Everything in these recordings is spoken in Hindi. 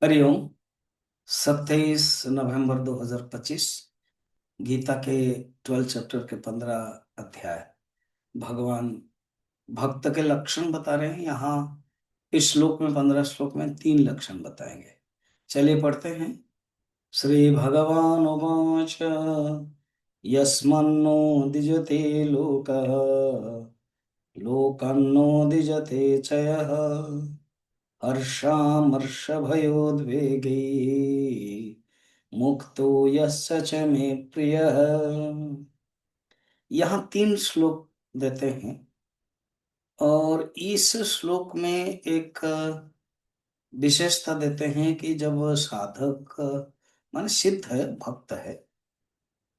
हरिओम। 27 नवंबर 2025। गीता के 12 चैप्टर के 15 अध्याय। भगवान भक्त के लक्षण बता रहे हैं यहाँ। इस श्लोक में 15 श्लोक में 3 लक्षण बताएंगे। चलिए पढ़ते हैं। श्री भगवान उवाच यस्मन्नो द्विजते लोकः लोकन्नो द्विजते च यः हर्षामर्षभयोद्वेगैः मुक्तो यस्य च मे प्रियः। यहाँ 3 श्लोक देते हैं और इस श्लोक में एक विशेषता देते हैं कि जब साधक माने सिद्ध है, भक्त है,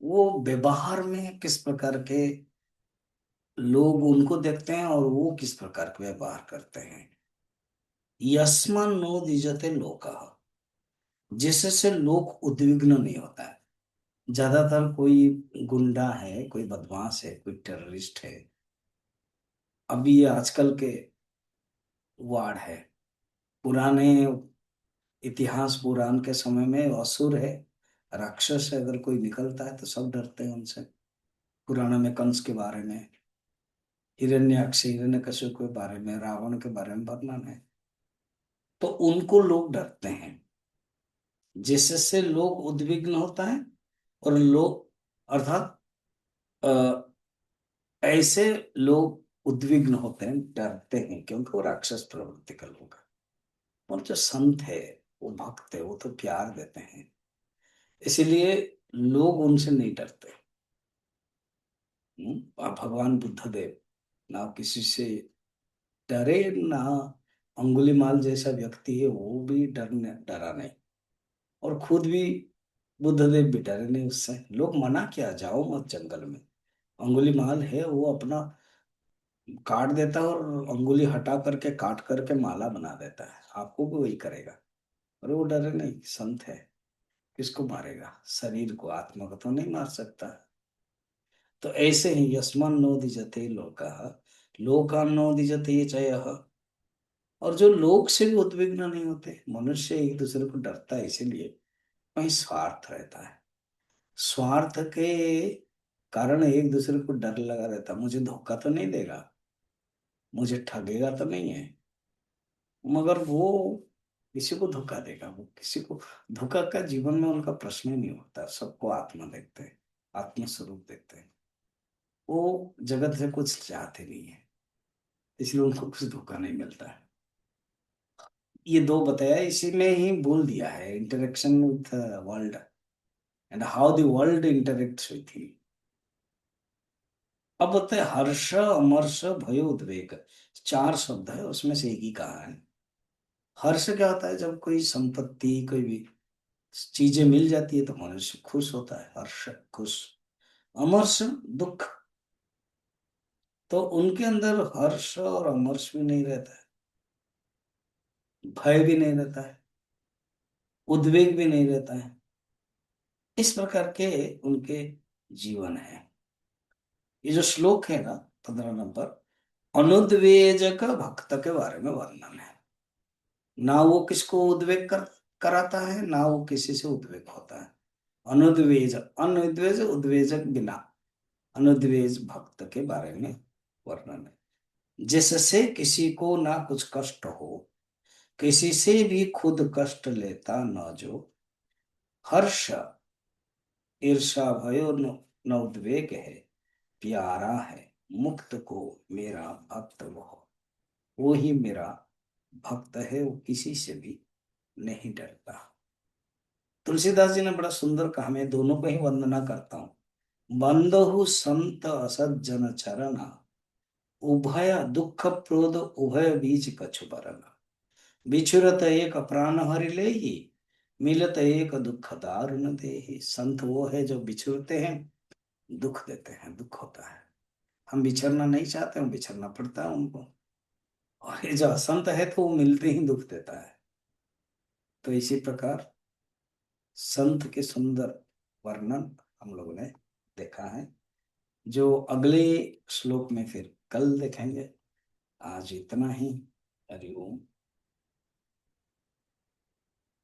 वो व्यवहार में किस प्रकार के लोग उनको देखते हैं और वो किस प्रकार के व्यवहार करते हैं। यस्मान् नो द्विजते लोकः, जिससे लोग उद्विग्न नहीं होता है। ज्यादातर कोई गुंडा है, कोई बदमाश है, कोई टेररिस्ट है। अभी ये आजकल के वार्ड है। पुराने इतिहास पुराण के समय में असुर है, राक्षस है, अगर कोई निकलता है तो सब डरते हैं उनसे। पुराणों में कंस के बारे में, हिरण्याक्ष हिरण्यकशिपु के बारे में, रावण के बारे में वर्णन है। तो उनको लोग डरते हैं, जिससे लोग उद्विग्न होता है। और लोग अर्थात ऐसे लोग उद्विग्न होते हैं, डरते हैं, क्योंकि वो राक्षस प्रवृत्ति का लोग है। और जो संत है, वो भक्त है, वो तो प्यार देते हैं, इसीलिए लोग उनसे नहीं डरते। और भगवान बुद्धदेव ना किसी से डरे, ना अंगुलीमाल जैसा व्यक्ति है वो भी डरा नहीं, और खुद भी बुद्धदेव भी डरे नहीं उससे। लोग मना किया, जाओ मत जंगल में। अंगुलीमाल है, वो अपना काट देता है और अंगुली हटा करके काट करके माला बना देता है, आपको भी वही करेगा। और वो डरे नहीं, संत है। किसको मारेगा? शरीर को, आत्मा को तो नहीं मार सकता। तो ऐसे ही यस्मान् नो द्विजते लोकः लोकान् नो द्विजते च यः। और जो लोग से भी उद्विग्न नहीं होते, मनुष्य एक दूसरे को डरता है इसीलिए वही स्वार्थ रहता है। स्वार्थ के कारण एक दूसरे को डर लगा रहता, मुझे धोखा तो नहीं देगा, मुझे ठगेगा तो नहीं है। मगर वो किसी को धोखा देगा, वो किसी को धोखा का जीवन में उनका प्रश्न ही नहीं होता। सबको आत्मा देखते हैं, आत्म स्वरूप देखते हैं। वो जगत से कुछ चाहते नहीं है, इसलिए उनको कुछ धोखा नहीं मिलता है। ये दो बताया, इसी में ही बोल दिया है interaction with world and how the world interacts with ही। अब होता है हर्ष, अमर्ष, भय, उद्वेग। 4 शब्द है, उसमें से एक ही कहा है। हर्ष क्या होता है? जब कोई संपत्ति, कोई भी चीजें मिल जाती है तो मनुष्य खुश होता है, हर्ष, खुश। अमर्ष, दुख। तो उनके अंदर हर्ष और अमर्ष भी नहीं रहता है, भय भी नहीं रहता है, उद्वेग भी नहीं रहता है। इस प्रकार के उनके जीवन है। ये जो श्लोक है ना, 15 नंबर, अनुद्वेजक भक्त के बारे में वर्णन है। ना वो किसको उद्वेग कराता है, ना वो किसी से उद्वेग होता है। अनुद्वेज, अनुद्वेज उद्वेजक बिना, अनुद्वेज भक्त के बारे में वर्णन है। जिससे किसी को ना कुछ कष्ट हो, किसी से भी खुद कष्ट लेता न जो, हर्ष, ईर्षा, भय और न उद्वेग है, प्यारा है, मुक्त को मेरा भक्त वो ही मेरा भक्त है, वो किसी से भी नहीं डरता। तुलसीदास जी ने बड़ा सुंदर कहा, मैं दोनों को ही वंदना करता हूँ। बंदहु संत असज्जन चरण, उभय दुख प्रोद उभय बीच कछु बरन। बिछुरत एक प्राण हरि लेहि, मिलत एक दुख दारुण देहि। संत वो है जो बिछुरते हैं, दुख देते हैं, दुख होता है। हम बिछड़ना नहीं चाहते हैं, बिछड़ना पड़ता है उनको। और ये जो असंत है तो वो मिलते ही दुख देता है। तो इसी प्रकार संत के सुंदर वर्णन हम लोगों ने देखा है, जो अगले श्लोक में फिर कल देखेंगे। आज इतना ही। हरि ओम।